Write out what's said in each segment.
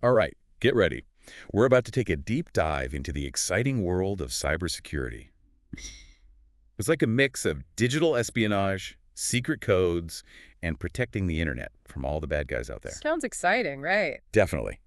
All right, get ready. We're about to take a deep dive into the exciting world of cybersecurity. It's like a mix of digital espionage, secret codes, and protecting the internet from all the bad guys out there. Sounds exciting, right? Definitely.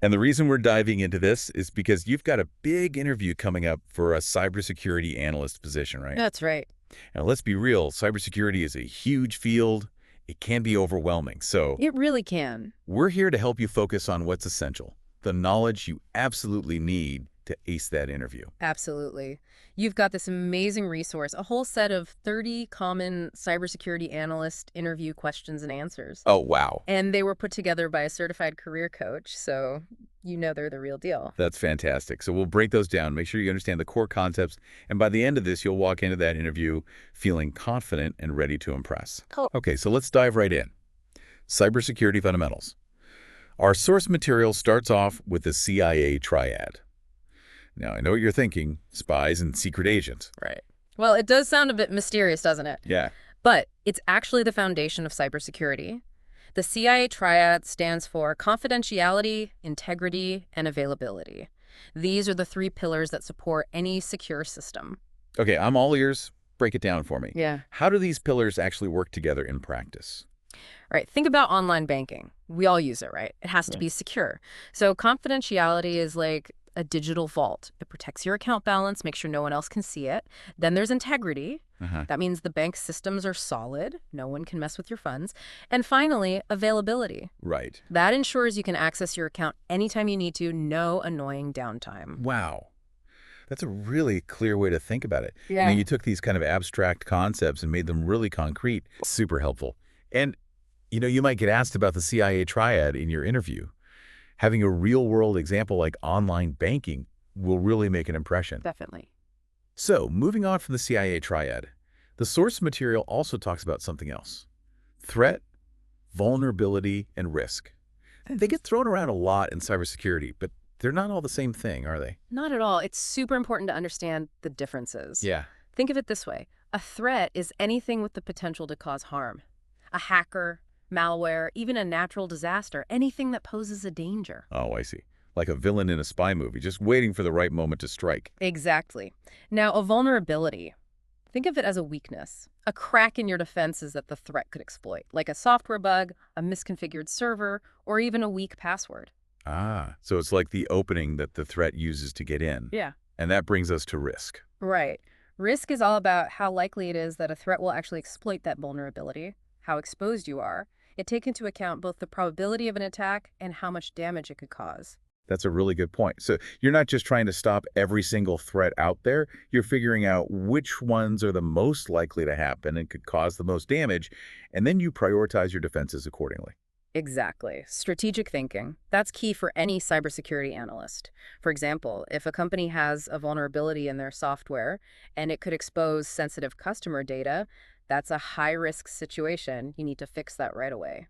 And the reason we're diving into this is because you've got a big interview coming up for a cybersecurity analyst position, right? That's right. Now, let's be real, cybersecurity is a huge field. It can be overwhelming. So It really can. we're here to help you focus on what's essential, the knowledge you absolutely need to ace that interview. Absolutely. You've got this amazing resource, a whole set of 30 common cybersecurity analyst interview questions and answers. Oh, wow. And they were put together by a certified career coach, so you know they're the real deal. That's fantastic. So we'll break those down, make sure you understand the core concepts, and by the end of this, you'll walk into that interview feeling confident and ready to impress. Cool. Okay, so let's dive right in. Cybersecurity fundamentals. Our source material starts off with the CIA triad. Now, I know what you're thinking, spies and secret agents. Right. Well, it does sound a bit mysterious, doesn't it? Yeah. But it's actually the foundation of cybersecurity. The CIA triad stands for confidentiality, integrity, and availability. These are the three pillars that support any secure system. Okay, I'm all ears. Break it down for me. Yeah. How do these pillars actually work together in practice? All right, think about online banking. We all use it, right? It has to Yeah. be secure. So confidentiality is like a digital vault. It protects your account balance, makes sure no one else can see it. Then there's integrity. Uh-huh. That means the bank's systems are solid. No one can mess with your funds. And finally, availability. Right. That ensures you can access your account anytime you need to, no annoying downtime. Wow. That's a really clear way to think about it. Yeah. You took these kind of abstract concepts and made them really concrete. Super helpful. And, you might get asked about the CIA triad in your interview. Having a real-world example like online banking will really make an impression. Definitely. So, moving on from the CIA triad, the source material also talks about something else. Threat, vulnerability, and risk. They get thrown around a lot in cybersecurity, but they're not all the same thing, are they? Not at all. It's super important to understand the differences. Yeah. Think of it this way. A threat is anything with the potential to cause harm. A hacker, malware, even a natural disaster, anything that poses a danger. Oh, I see. Like a villain in a spy movie, just waiting for the right moment to strike. Exactly. Now, a vulnerability. Think of it as a weakness, a crack in your defenses that the threat could exploit, like a software bug, a misconfigured server, or even a weak password. Ah, so it's like the opening that the threat uses to get in. Yeah. And that brings us to risk. Right. Risk is all about how likely it is that a threat will actually exploit that vulnerability, how exposed you are. It takes into account both the probability of an attack and how much damage it could cause. That's a really good point. So you're not just trying to stop every single threat out there. You're figuring out which ones are the most likely to happen and could cause the most damage, and then you prioritize your defenses accordingly. Exactly. Strategic thinking. That's key for any cybersecurity analyst. For example, if a company has a vulnerability in their software and it could expose sensitive customer data, that's a high-risk situation. You need to fix that right away.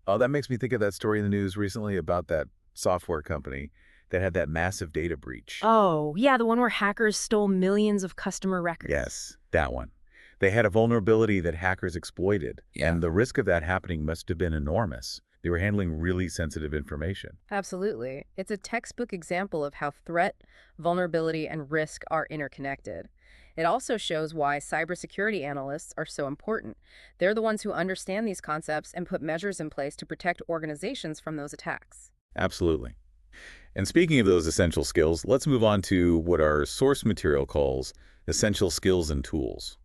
Oh, that makes me think of that story in the news recently about that software company that had that massive data breach. Oh, yeah, the one where hackers stole millions of customer records. Yes, that one. They had a vulnerability that hackers exploited, and the risk of that happening must have been enormous. They were handling really sensitive information. Absolutely. It's a textbook example of how threat, vulnerability, and risk are interconnected. It also shows why cybersecurity analysts are so important. They're the ones who understand these concepts and put measures in place to protect organizations from those attacks. Absolutely. And speaking of those essential skills, let's move on to what our source material calls essential skills and tools.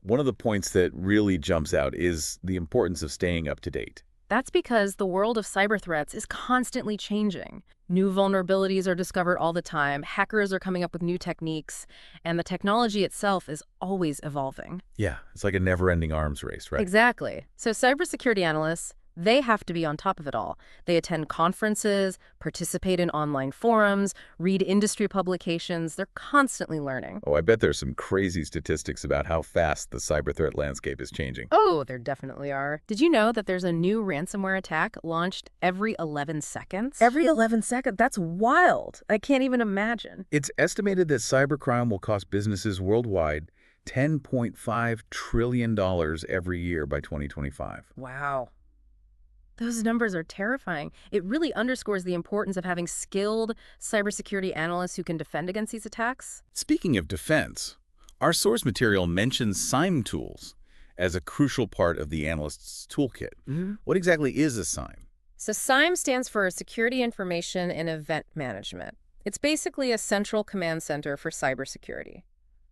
One of the points that really jumps out is the importance of staying up to date. That's because the world of cyber threats is constantly changing. New vulnerabilities are discovered all the time, hackers are coming up with new techniques, and the technology itself is always evolving. Yeah, it's like a never-ending arms race, right? Exactly. So cybersecurity analysts, they have to be on top of it all. They attend conferences, participate in online forums, read industry publications. They're constantly learning. Oh, I bet there's some crazy statistics about how fast the cyber threat landscape is changing. Oh, there definitely are. Did you know that there's a new ransomware attack launched every 11 seconds? Every 11 seconds? That's wild. I can't even imagine. It's estimated that cybercrime will cost businesses worldwide $10.5 trillion every year by 2025. Wow. Those numbers are terrifying. It really underscores the importance of having skilled cybersecurity analysts who can defend against these attacks. Speaking of defense, our source material mentions SIME tools as a crucial part of the analyst's toolkit. What exactly is a SIME? So SIME stands for Security Information and Event Management. It's basically a central command center for cybersecurity.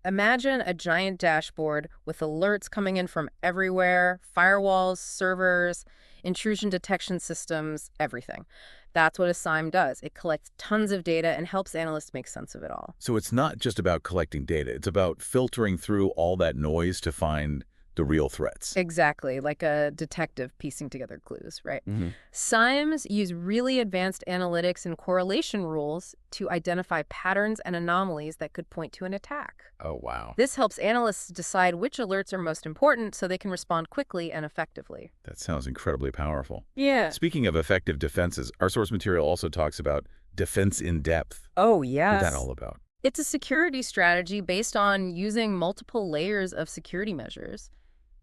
Imagine a giant dashboard with alerts coming in from everywhere, firewalls, servers, intrusion detection systems, everything. That's what a SIME does. It collects tons of data and helps analysts make sense of it all. So it's not just about collecting data. It's about filtering through all that noise to find the real threats. Exactly, like a detective piecing together clues, right? hmm SIMEs use really advanced analytics and correlation rules to identify patterns and anomalies that could point to an attack. Oh, wow. This helps analysts decide which alerts are most important so they can respond quickly and effectively. That sounds incredibly powerful. Yeah. Speaking of effective defenses, our source material also talks about defense in depth. Oh, What's yes. that all about? It's a security strategy based on using multiple layers of security measures.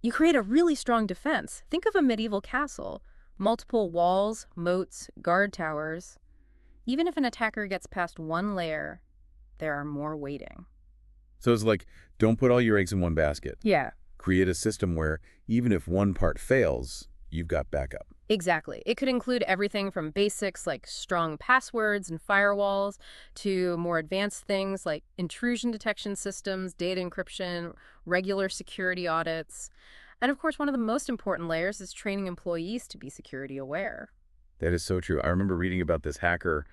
You create a really strong defense. Think of a medieval castle. Multiple walls, moats, guard towers. Even if an attacker gets past one layer, there are more waiting. So it's like, don't put all your eggs in one basket. Yeah, Create a system where even if one part fails, you've got backup. exactly. It could include everything from basics like strong passwords and firewalls to more advanced things like intrusion detection systems, data encryption, regular security audits. And of course, one of the most important layers is training employees to be security aware. That is so true. I remember reading about this hacker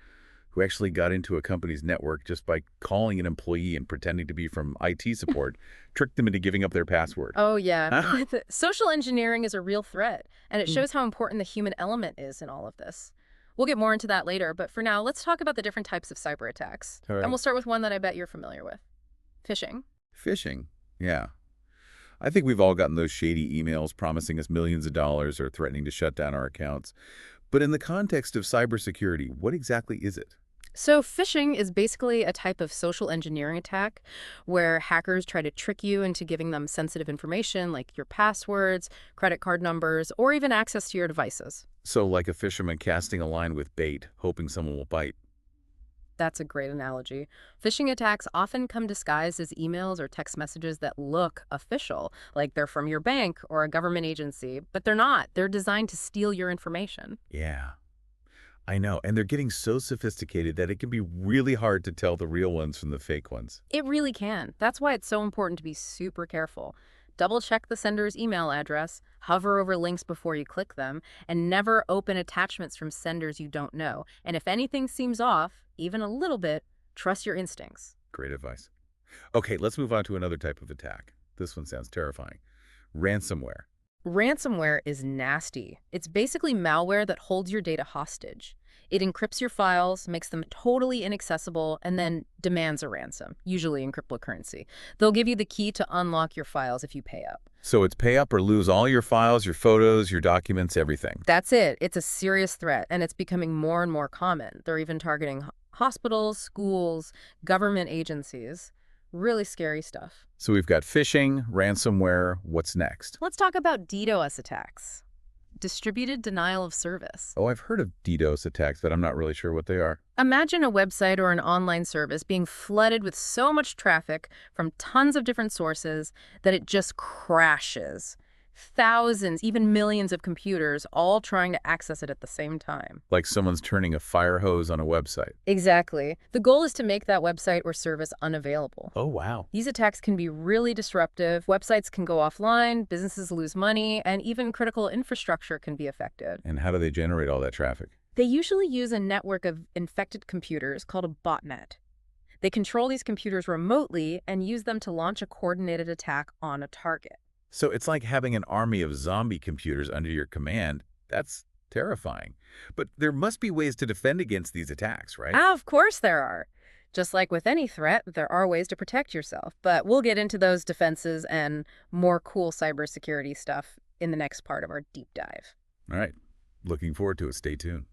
who actually got into a company's network just by calling an employee and pretending to be from IT support, tricked them into giving up their password. Oh, yeah. Huh? Social engineering is a real threat, and it Hmm. shows how important the human element is in all of this. We'll get more into that later, but for now, let's talk about the different types of cyber attacks. All And right. we'll start with one that I bet you're familiar with. Phishing. Phishing. Yeah. I think we've all gotten those shady emails promising us millions of dollars or threatening to shut down our accounts. But in the context of cybersecurity, what exactly is it? So phishing is basically a type of social engineering attack where hackers try to trick you into giving them sensitive information like your passwords, credit card numbers, or even access to your devices. So like a fisherman casting a line with bait, hoping someone will bite. That's a great analogy. Phishing attacks often come disguised as emails or text messages that look official, like they're from your bank or a government agency, but they're not. They're designed to steal your information. Yeah, I know. And they're getting so sophisticated that it can be really hard to tell the real ones from the fake ones. It really can. That's why it's so important to be super careful. Double check the sender's email address, hover over links before you click them, and never open attachments from senders you don't know. And if anything seems off, even a little bit, trust your instincts. Great advice. Okay, let's move on to another type of attack. This one sounds terrifying. Ransomware. Ransomware is nasty. It's basically malware that holds your data hostage. It encrypts your files, makes them totally inaccessible, and then demands a ransom, usually in cryptocurrency. They'll give you the key to unlock your files if you pay up. So it's pay up or lose all your files, your photos, your documents, everything. That's it. It's a serious threat, and it's becoming more and more common. They're even targeting hospitals, schools, government agencies. Really scary stuff. So we've got phishing, ransomware. What's next? Let's talk about DDoS attacks. Distributed denial of service. Oh, I've heard of DDoS attacks, but I'm not really sure what they are. Imagine a website or an online service being flooded with so much traffic from tons of different sources that it just crashes. Thousands, even millions of computers all trying to access it at the same time. Like someone's turning a fire hose on a website. Exactly. The goal is to make that website or service unavailable. Oh, wow. These attacks can be really disruptive. Websites can go offline, businesses lose money, and even critical infrastructure can be affected. And how do they generate all that traffic? They usually use a network of infected computers called a botnet. They control these computers remotely and use them to launch a coordinated attack on a target. So it's like having an army of zombie computers under your command. That's terrifying. But there must be ways to defend against these attacks, right? Of course there are. Just like with any threat, there are ways to protect yourself. But we'll get into those defenses and more cool cybersecurity stuff in the next part of our deep dive. All right. Looking forward to it. Stay tuned.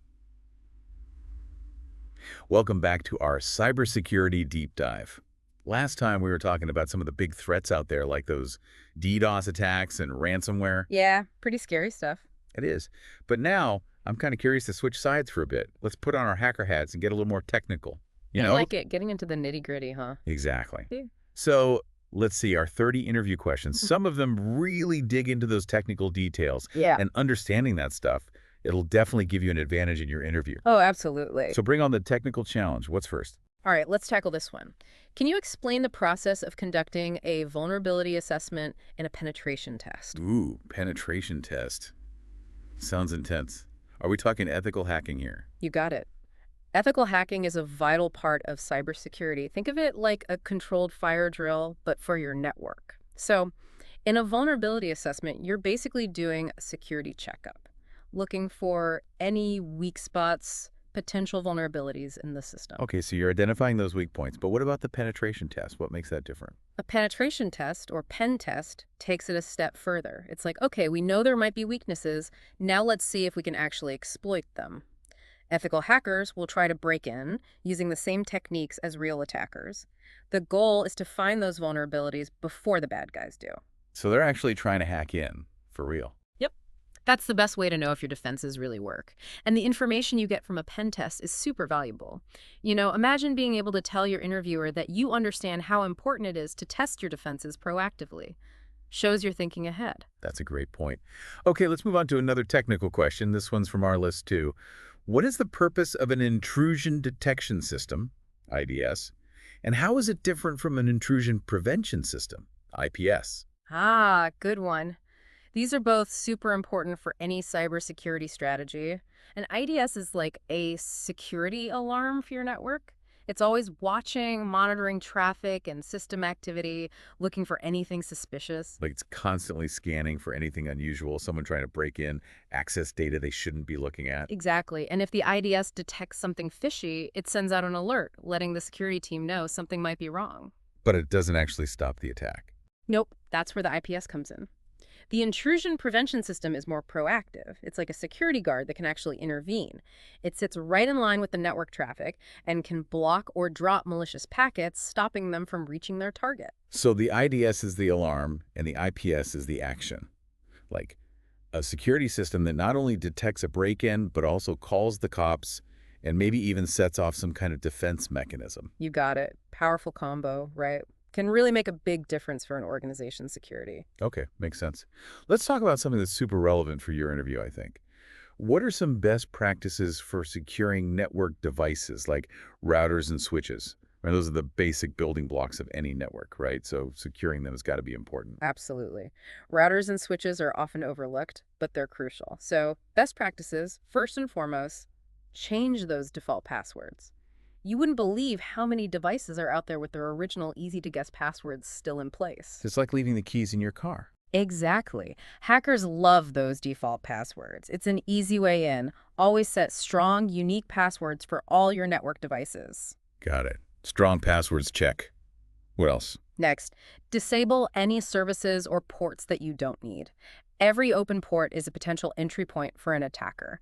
Welcome back to our cybersecurity deep dive. Last time we were talking about some of the big threats out there like those DDoS attacks and ransomware. Yeah, pretty scary stuff. It is. But now I'm kind of curious to switch sides for a bit. Let's put on our hacker hats and get a little more technical. You I know? like it. Getting into the nitty-gritty, huh? Exactly. Yeah. So let's see our 30 interview questions. Some of them really dig into those technical details, Yeah. and understanding that stuff, it'll definitely give you an advantage in your interview. Oh, absolutely. So bring on the technical challenge. What's first? All right, let's tackle this one. Can you explain the process of conducting a vulnerability assessment in a penetration test? Ooh, penetration test. Sounds intense. Are we talking ethical hacking here? You got it. Ethical hacking is a vital part of cybersecurity. Think of it like a controlled fire drill, but for your network. So, in a vulnerability assessment, you're basically doing a security checkup, looking for any weak spots, potential vulnerabilities in the system. Okay, so you're identifying those weak points, but what about the penetration test? What makes that different? A penetration test, or pen test, takes it a step further. It's like, okay, we know there might be weaknesses. Now let's see if we can actually exploit them. Ethical hackers will try to break in using the same techniques as real attackers. The goal is to find those vulnerabilities before the bad guys do. So they're actually trying to hack in, for real. Yep. That's the best way to know if your defenses really work. And the information you get from a pen test is super valuable. Imagine being able to tell your interviewer that you understand how important it is to test your defenses proactively. Shows you're thinking ahead. That's a great point. Okay, let's move on to another technical question. This one's from our list too. What is the purpose of an intrusion detection system, IDS, and how is it different from an intrusion prevention system, IPS? Ah, good one. These are both super important for any cybersecurity strategy. An IDS is like a security alarm for your network. It's always watching, monitoring traffic and system activity, looking for anything suspicious. Like it's constantly scanning for anything unusual, someone trying to break in, access data they shouldn't be looking at. Exactly. And if the IDS detects something fishy, it sends out an alert, letting the security team know something might be wrong. But it doesn't actually stop the attack. Nope, that's where the IPS comes in. The intrusion prevention system is more proactive. It's like a security guard that can actually intervene. It sits right in line with the network traffic and can block or drop malicious packets, stopping them from reaching their target. So the IDS is the alarm and the IPS is the action. Like a security system that not only detects a break-in, but also calls the cops and maybe even sets off some kind of defense mechanism. You got it. Powerful combo, right? Can really make a big difference for an organization's security. Okay, makes sense. Let's talk about something that's super relevant for your interview, I think. What are some best practices for securing network devices like routers and switches? Right, those are the basic building blocks of any network, right? So securing them has got to be important. Absolutely. Routers and switches are often overlooked, but they're crucial. So, best practices, first and foremost, change those default passwords. You wouldn't believe how many devices are out there with their original easy-to-guess passwords still in place. It's like leaving the keys in your car. Exactly. Hackers love those default passwords. It's an easy way in. Always set strong, unique passwords for all your network devices. Got it. Strong passwords check. What else? Next, disable any services or ports that you don't need. Every open port is a potential entry point for an attacker.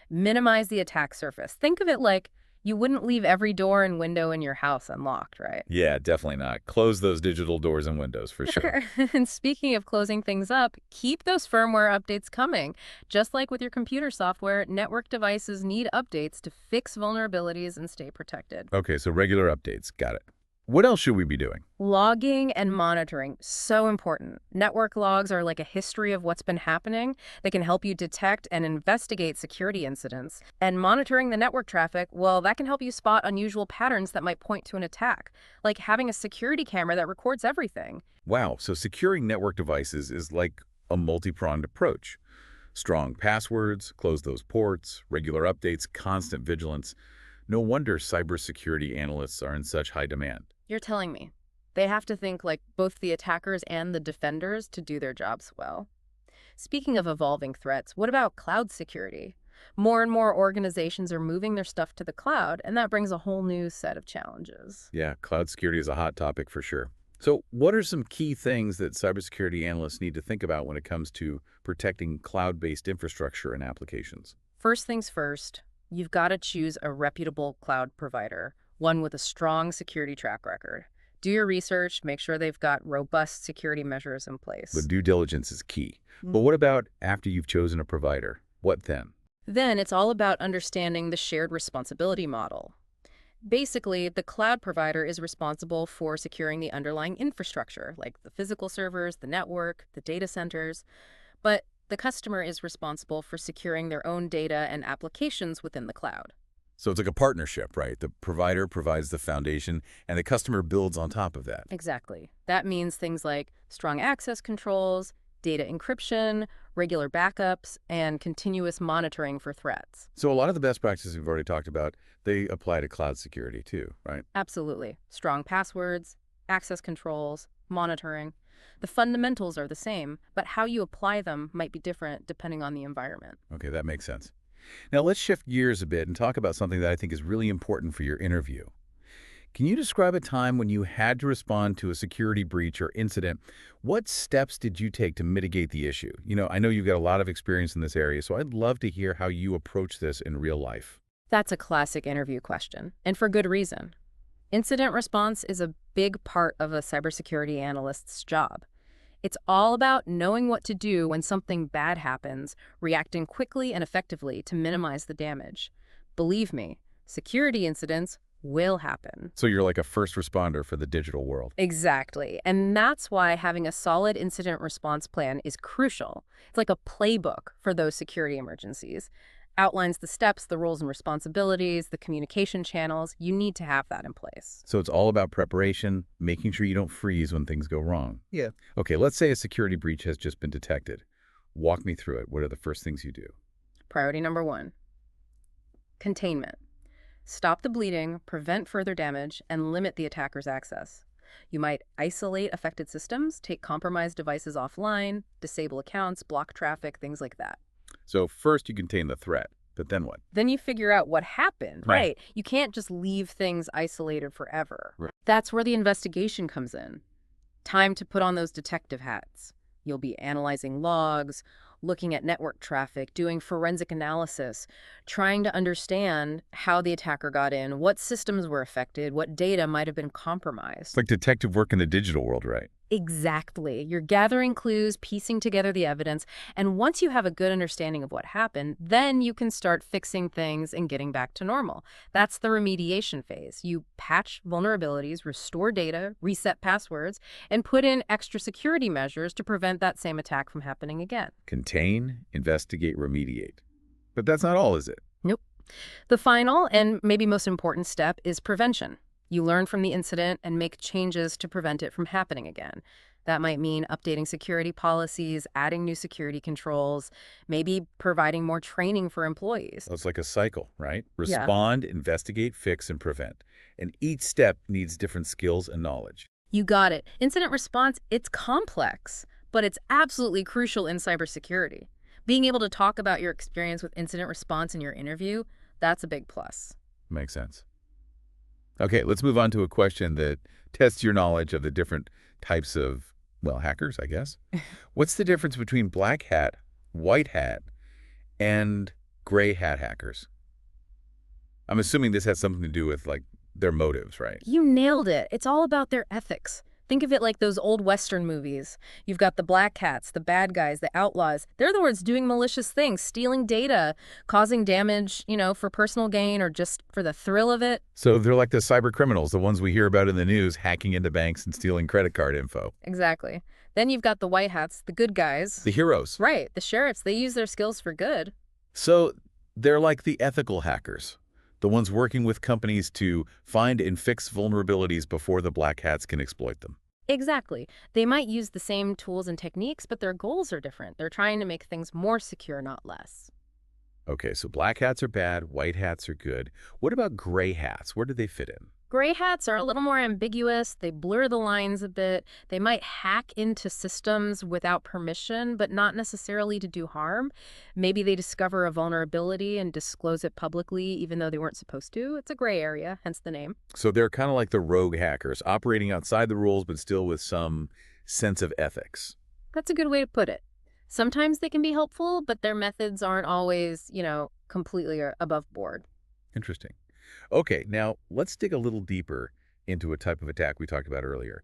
Minimize the attack surface. Think of it like you wouldn't leave every door and window in your house unlocked, right? Yeah, definitely not. Close those digital doors and windows for sure. And speaking of closing things up, keep those firmware updates coming. Just like with your computer software, network devices need updates to fix vulnerabilities and stay protected. Okay, so regular updates. Got it. What else should we be doing? Logging and monitoring, so important. Network logs are like a history of what's been happening. They can help you detect and investigate security incidents. And monitoring the network traffic, well, that can help you spot unusual patterns that might point to an attack, like having a security camera that records everything. Wow, so securing network devices is like a multi-pronged approach. Strong passwords, close those ports, regular updates, constant vigilance. No wonder cybersecurity analysts are in such high demand. You're telling me. They have to think like both the attackers and the defenders to do their jobs well. Speaking of evolving threats, what about cloud security? More and more organizations are moving their stuff to the cloud, and that brings a whole new set of challenges. Yeah, cloud security is a hot topic for sure. So what are some key things that cybersecurity analysts need to think about when it comes to protecting cloud-based infrastructure and applications? First things first, you've got to choose a reputable cloud provider, one with a strong security track record. Do your research, make sure they've got robust security measures in The place. due diligence is key. Mm. But what about after you've chosen a provider? What then? Then it's all about understanding the shared responsibility model. Basically, the cloud provider is responsible for securing the underlying infrastructure, like the physical servers, the network, the data centers, but the customer is responsible for securing their own data and applications within the cloud. So it's like a partnership, right? The provider provides the foundation and the customer builds on top of that. Exactly. That means things like strong access controls, data encryption, regular backups, and continuous monitoring for threats. So a lot of the best practices we've already talked about, they apply to cloud security too, right? Absolutely. Strong passwords, access controls, monitoring. The fundamentals are the same, but how you apply them might be different depending on the environment. Okay, that makes sense. Now let's shift gears a bit and talk about something that I think is really important for your interview. Can you describe a time when you had to respond to a security breach or incident? What steps did you take to mitigate the issue? I know you've got a lot of experience in this area, so I'd love to hear how you approach this in real life. That's a classic interview question, and for good reason. Incident response is a big part of a cybersecurity analyst's job. It's all about knowing what to do when something bad happens, reacting quickly and effectively to minimize the damage. Believe me, security incidents will happen. So you're like a first responder for the digital world. Exactly. And that's why having a solid incident response plan is crucial. It's like a playbook for those security emergencies. Outlines the steps, the roles and responsibilities, the communication channels. You need to have that in place. So it's all about preparation, making sure you don't freeze when things go wrong. Yeah. Okay, let's say a security breach has just been detected. Walk me through it. What are the first things you do? Priority number one, containment. Stop the bleeding, prevent further damage, and limit the attacker's access. You might isolate affected systems, take compromised devices offline, disable accounts, block traffic, things like that. So first you contain the threat, but then what? Then you figure out what happened, Right. right? You can't just leave things isolated forever. Right. That's where the investigation comes in. Time to put on those detective hats. You'll be analyzing logs, looking at network traffic, doing forensic analysis, trying to understand how the attacker got in, what systems were affected, what data might have been compromised. It's like detective work in the digital world, right? Exactly. You're gathering clues, piecing together the evidence, and once you have a good understanding of what happened, then you can start fixing things and getting back to normal. That's the remediation phase. You patch vulnerabilities, restore data, reset passwords, and put in extra security measures to prevent that same attack from happening again. Contain, investigate, remediate. But that's not all, is it? Nope. The final and maybe most important step is prevention. You learn from the incident and make changes to prevent it from happening again. That might mean updating security policies, adding new security controls, maybe providing more training for employees. So it's like a cycle, right? Yeah. Respond, investigate, fix, and prevent. And each step needs different skills and knowledge. You got it. Incident response, it's complex, but it's absolutely crucial in cybersecurity. Being able to talk about your experience with incident response in your interview, that's a big plus. Makes sense. Okay, let's move on to a question that tests your knowledge of the different types of, well, hackers, I guess. What's the difference between black hat, white hat, and gray hat hackers? I'm assuming this has something to do with, like, their motives, right? You nailed it. It's all about their ethics. Think of it like those old Western movies. You've got the black hats, the bad guys, the outlaws. They're the ones doing malicious things, stealing data, causing damage, for personal gain or just for the thrill of it. So they're like the cyber criminals, the ones we hear about in the news, hacking into banks and stealing credit card info. Exactly. Then you've got the white hats, the good guys. The heroes. Right, the sheriffs. They use their skills for good. So they're like the ethical hackers, the ones working with companies to find and fix vulnerabilities before the black hats can exploit them. Exactly. They might use the same tools and techniques, but their goals are different. They're trying to make things more secure, not less. Okay, so black hats are bad, white hats are good. What about gray hats? Where do they fit in? Gray hats are a little more ambiguous. They blur the lines a bit. They might hack into systems without permission, but not necessarily to do harm. Maybe they discover a vulnerability and disclose it publicly, even though they weren't supposed to. It's a gray area, hence the name. So they're kind of like the rogue hackers, operating outside the rules, but still with some sense of ethics. That's a good way to put it. Sometimes they can be helpful, but their methods aren't always, completely above board. Interesting. Okay, now let's dig a little deeper into a type of attack we talked about earlier.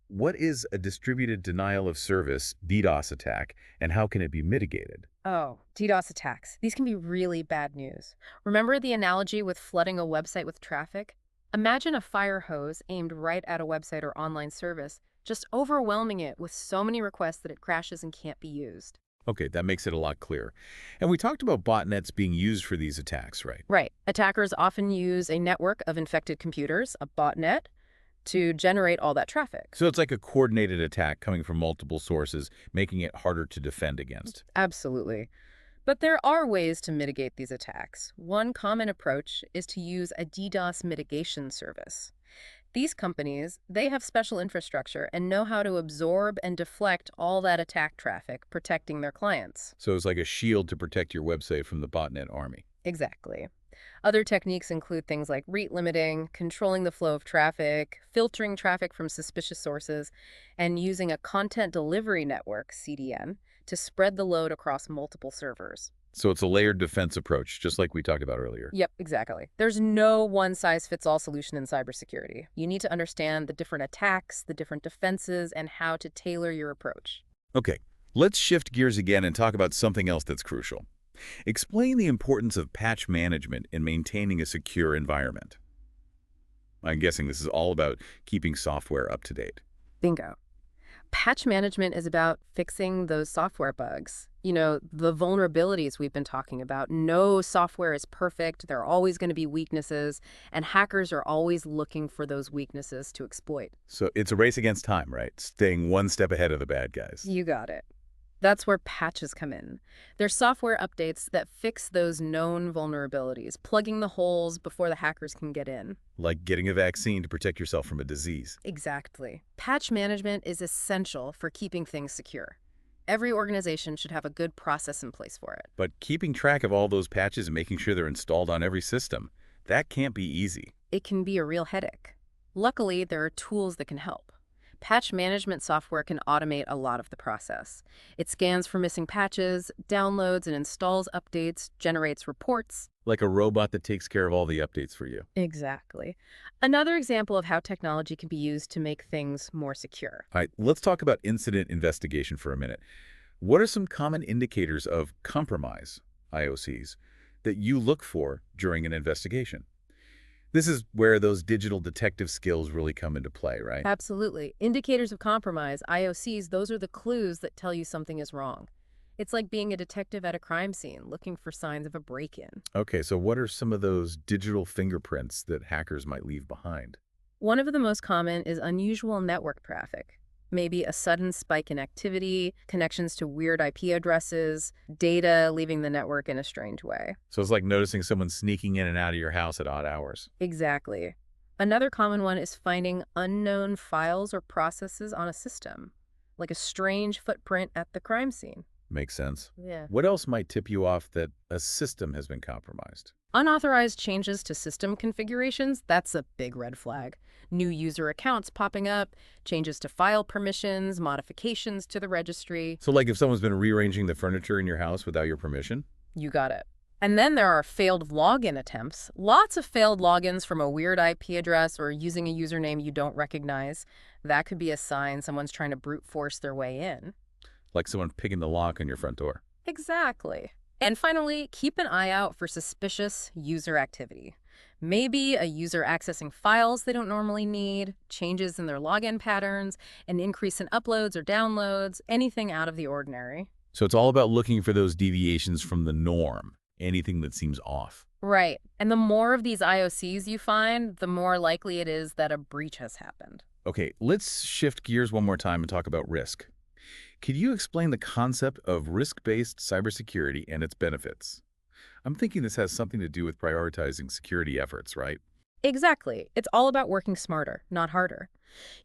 What is a distributed denial of service DDoS attack, and how can it be mitigated? Oh, DDoS attacks. These can be really bad news. Remember the analogy with flooding a website with traffic? Imagine a fire hose aimed right at a website or online service, just overwhelming it with so many requests that it crashes and can't be used. Okay, that makes it a lot clearer. And we talked about botnets being used for these attacks, right? Right. Attackers often use a network of infected computers, a botnet, to generate all that traffic. So it's like a coordinated attack coming from multiple sources, making it harder to defend against. Absolutely. But there are ways to mitigate these attacks. One common approach is to use a DDoS mitigation service. These companies, they have special infrastructure and know how to absorb and deflect all that attack traffic, protecting their clients. So it's like a shield to protect your website from the botnet army. Exactly. Other techniques include things like rate limiting, controlling the flow of traffic, filtering traffic from suspicious sources, and using a content delivery network, CDN, to spread the load across multiple servers. So it's a layered defense approach, just like we talked about earlier. Yep, exactly. There's no one-size-fits-all solution in cybersecurity. You need to understand the different attacks, the different defenses, and how to tailor your approach. Okay, let's shift gears again and talk about something else that's crucial. Explain the importance of patch management in maintaining a secure environment. I'm guessing this is all about keeping software up to date. Bingo. Patch management is about fixing those software bugs. The vulnerabilities we've been talking about. No software is perfect. There are always going to be weaknesses, and hackers are always looking for those weaknesses to exploit. So it's a race against time, right? Staying one step ahead of the bad guys. You got it. That's where patches come in. They're software updates that fix those known vulnerabilities, plugging the holes before the hackers can get in. Like getting a vaccine to protect yourself from a disease. Exactly. Patch management is essential for keeping things secure. Every organization should have a good process in place for it. But keeping track of all those patches and making sure they're installed on every system, that can't be easy. It can be a real headache. Luckily, there are tools that can help. Patch management software can automate a lot of the process. It scans for missing patches, downloads and installs updates, generates reports. Like a robot that takes care of all the updates for you. Exactly. Another example of how technology can be used to make things more secure. All right, let's talk about incident investigation for a minute. What are some common indicators of compromise, IOCs, that you look for during an investigation? This is where those digital detective skills really come into play, right? Absolutely. Indicators of compromise, IOCs, those are the clues that tell you something is wrong. It's like being a detective at a crime scene, looking for signs of a break-in. Okay, so what are some of those digital fingerprints that hackers might leave behind? One of the most common is unusual network traffic. Maybe a sudden spike in activity, connections to weird IP addresses, data leaving the network in a strange way. So it's like noticing someone sneaking in and out of your house at odd hours. Exactly. Another common one is finding unknown files or processes on a system, like a strange footprint at the crime scene. Makes sense. Yeah. What else might tip you off that a system has been compromised? Unauthorized changes to system configurations, that's a big red flag. New user accounts popping up, changes to file permissions, modifications to the registry. So like if someone's been rearranging the furniture in your house without your permission? You got it. And then there are failed login attempts. Lots of failed logins from a weird IP address or using a username you don't recognize. That could be a sign someone's trying to brute force their way in. Like someone picking the lock on your front door. Exactly. And finally, keep an eye out for suspicious user activity. Maybe a user accessing files they don't normally need, changes in their login patterns, an increase in uploads or downloads, anything out of the ordinary. So it's all about looking for those deviations from the norm, anything that seems off. Right. And the more of these IOCs you find, the more likely it is that a breach has happened. Okay, let's shift gears one more time and talk about risk. Could you explain the concept of risk-based cybersecurity and its benefits? I'm thinking this has something to do with prioritizing security efforts, right? Exactly. It's all about working smarter, not harder.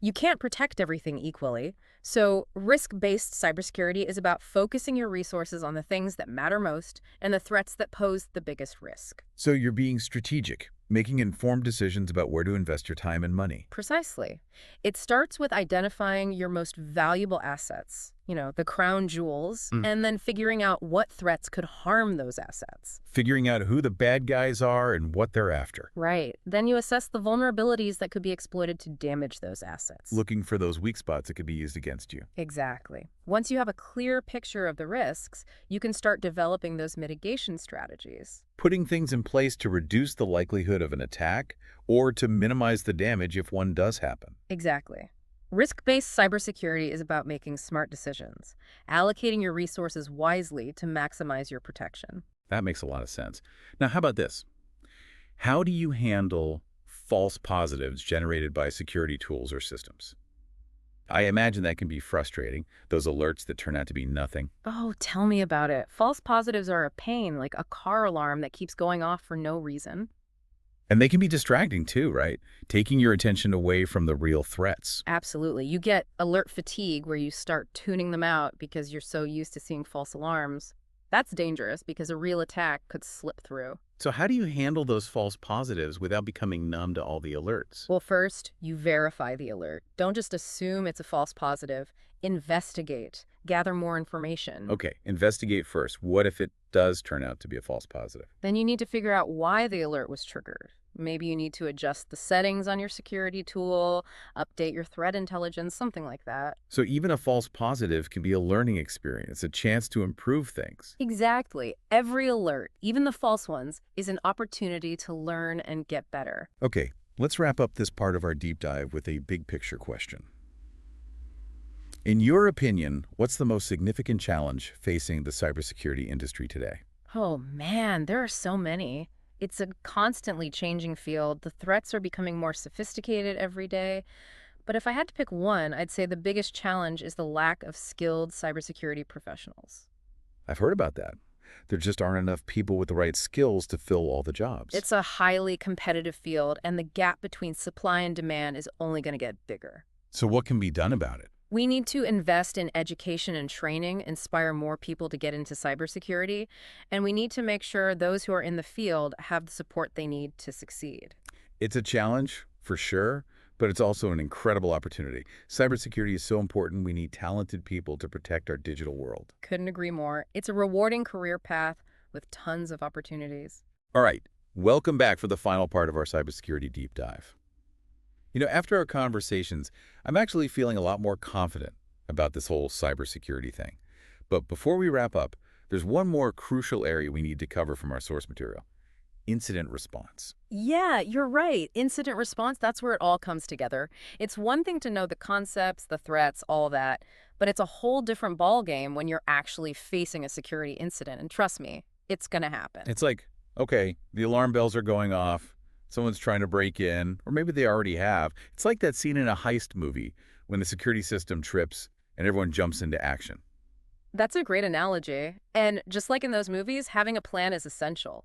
You can't protect everything equally. So, risk-based cybersecurity is about focusing your resources on the things that matter most and the threats that pose the biggest risk. So you're being strategic, making informed decisions about where to invest your time and money. Precisely. It starts with identifying your most valuable assets, the crown jewels, Mm. and then figuring out what threats could harm those assets. Figuring out who the bad guys are and what they're after. Right. Then you assess the vulnerabilities that could be exploited to damage those assets. Looking for those weak spots that could be used against you. Exactly. Once you have a clear picture of the risks, you can start developing those mitigation strategies. Putting things in place to reduce the likelihood of an attack or to minimize the damage if one does happen. Exactly. Risk-based cybersecurity is about making smart decisions, allocating your resources wisely to maximize your protection. That makes a lot of sense. Now, how about this? How do you handle false positives generated by security tools or systems? I imagine that can be frustrating, those alerts that turn out to be nothing. Oh, tell me about it. False positives are a pain, like a car alarm that keeps going off for no reason. And they can be distracting too, right? Taking your attention away from the real threats. Absolutely. You get alert fatigue where you start tuning them out because you're so used to seeing false alarms. That's dangerous because a real attack could slip through. So how do you handle those false positives without becoming numb to all the alerts? Well, first, you verify the alert. Don't just assume it's a false positive. Investigate. Gather more information. Okay, investigate first. What if it does turn out to be a false positive? Then you need to figure out why the alert was triggered. Maybe you need to adjust the settings on your security tool, update your threat intelligence, something like that. So even a false positive can be a learning experience, a chance to improve things. Exactly. Every alert, even the false ones, is an opportunity to learn and get better. Okay, let's wrap up this part of our deep dive with a big picture question. In your opinion, what's the most significant challenge facing the cybersecurity industry today? Oh man, there are so many. It's a constantly changing field. The threats are becoming more sophisticated every day. But if I had to pick one, I'd say the biggest challenge is the lack of skilled cybersecurity professionals. I've heard about that. There just aren't enough people with the right skills to fill all the jobs. It's a highly competitive field, and the gap between supply and demand is only going to get bigger. So what can be done about it? We need to invest in education and training, inspire more people to get into cybersecurity, and we need to make sure those who are in the field have the support they need to succeed. It's a challenge, for sure, but it's also an incredible opportunity. Cybersecurity is so important, we need talented people to protect our digital world. Couldn't agree more. It's a rewarding career path with tons of opportunities. All right, welcome back for the final part of our cybersecurity deep dive. After our conversations, I'm actually feeling a lot more confident about this whole cybersecurity thing. But before we wrap up, there's one more crucial area we need to cover from our source material: incident response. Yeah, you're right. Incident response, that's where it all comes together. It's one thing to know the concepts, the threats, all that, but it's a whole different ballgame when you're actually facing a security incident. And trust me, it's going to happen. It's like, okay, the alarm bells are going off, someone's trying to break in, or maybe they already have. It's like that scene in a heist movie when the security system trips and everyone jumps into action. That's a great analogy. And just like in those movies, having a plan is essential.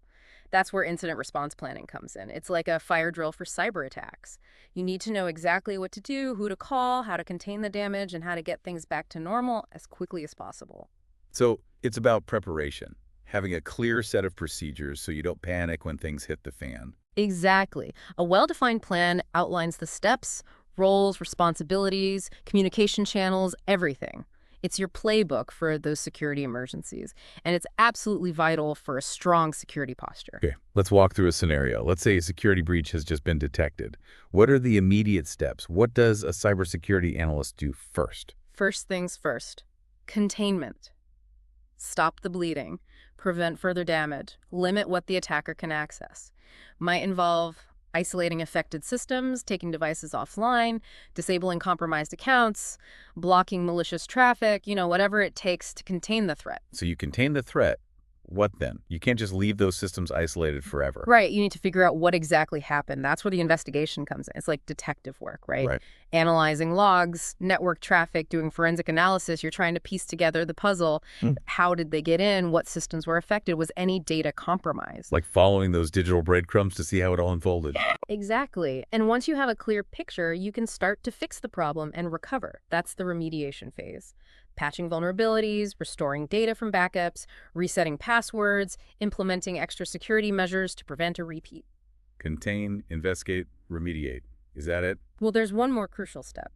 That's where incident response planning comes in. It's like a fire drill for cyber attacks. You need to know exactly what to do, who to call, how to contain the damage, and how to get things back to normal as quickly as possible. So it's about preparation, having a clear set of procedures so you don't panic when things hit the fan. Exactly. A well-defined plan outlines the steps, roles, responsibilities, communication channels, everything. It's your playbook for those security emergencies, and it's absolutely vital for a strong security posture. Okay, let's walk through a scenario. Let's say a security breach has just been detected. What are the immediate steps? What does a cybersecurity analyst do first? First things first, containment. Stop the bleeding, prevent further damage, limit what the attacker can access. Might involve isolating affected systems, taking devices offline, disabling compromised accounts, blocking malicious traffic, whatever it takes to contain the threat. So you contain the threat. What then? You can't just leave those systems isolated forever. Right, you need to figure out what exactly happened. That's where the investigation comes in. It's like detective work, right? Right. Analyzing logs, network traffic, doing forensic analysis. You're trying to piece together the puzzle. Hmm. How did they get in? What systems were affected? Was any data compromised? Like following those digital breadcrumbs to see how it all unfolded. Exactly. And once you have a clear picture, you can start to fix the problem and recover. That's the remediation phase. Patching vulnerabilities, restoring data from backups, resetting passwords, implementing extra security measures to prevent a repeat. Contain, investigate, remediate. Is that it? Well, there's one more crucial step.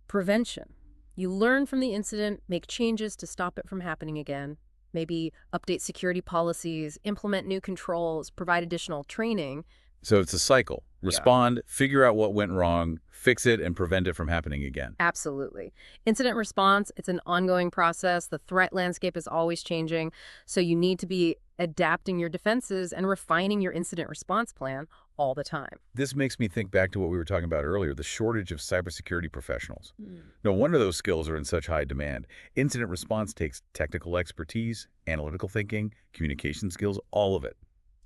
Prevention. You learn from the incident, make changes to stop it from happening again. Maybe update security policies, implement new controls, provide additional training. So it's a cycle. Yeah. Respond, figure out what went wrong, fix it, and prevent it from happening again. Absolutely. Incident response, it's an ongoing process. The threat landscape is always changing. So you need to be adapting your defenses and refining your incident response plan all the time. This makes me think back to what we were talking about earlier, the shortage of cybersecurity professionals. Mm. No wonder those skills are in such high demand. Incident response takes technical expertise, analytical thinking, communication skills, all of it.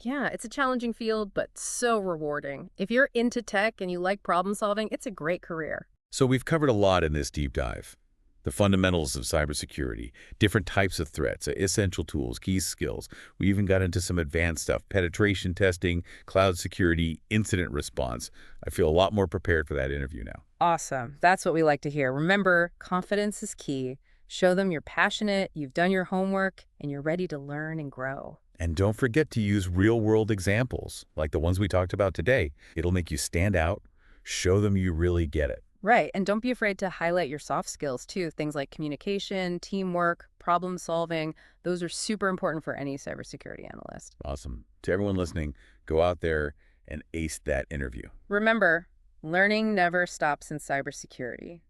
Yeah, it's a challenging field, but so rewarding. If you're into tech and you like problem solving, it's a great career. So we've covered a lot in this deep dive. The fundamentals of cybersecurity, different types of threats, essential tools, key skills. We even got into some advanced stuff, penetration testing, cloud security, incident response. I feel a lot more prepared for that interview now. Awesome. That's what we like to hear. Remember, confidence is key. Show them you're passionate, you've done your homework, and you're ready to learn and grow. And don't forget to use real-world examples, like the ones we talked about today. It'll make you stand out, show them you really get it. Right. And don't be afraid to highlight your soft skills too. Things like communication, teamwork, problem solving. Those are super important for any cybersecurity analyst. Awesome. To everyone listening, go out there and ace that interview. Remember, learning never stops in cybersecurity.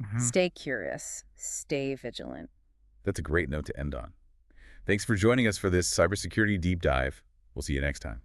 Mhm. Stay curious, stay vigilant. That's a great note to end on. Thanks for joining us for this cybersecurity deep dive. We'll see you next time.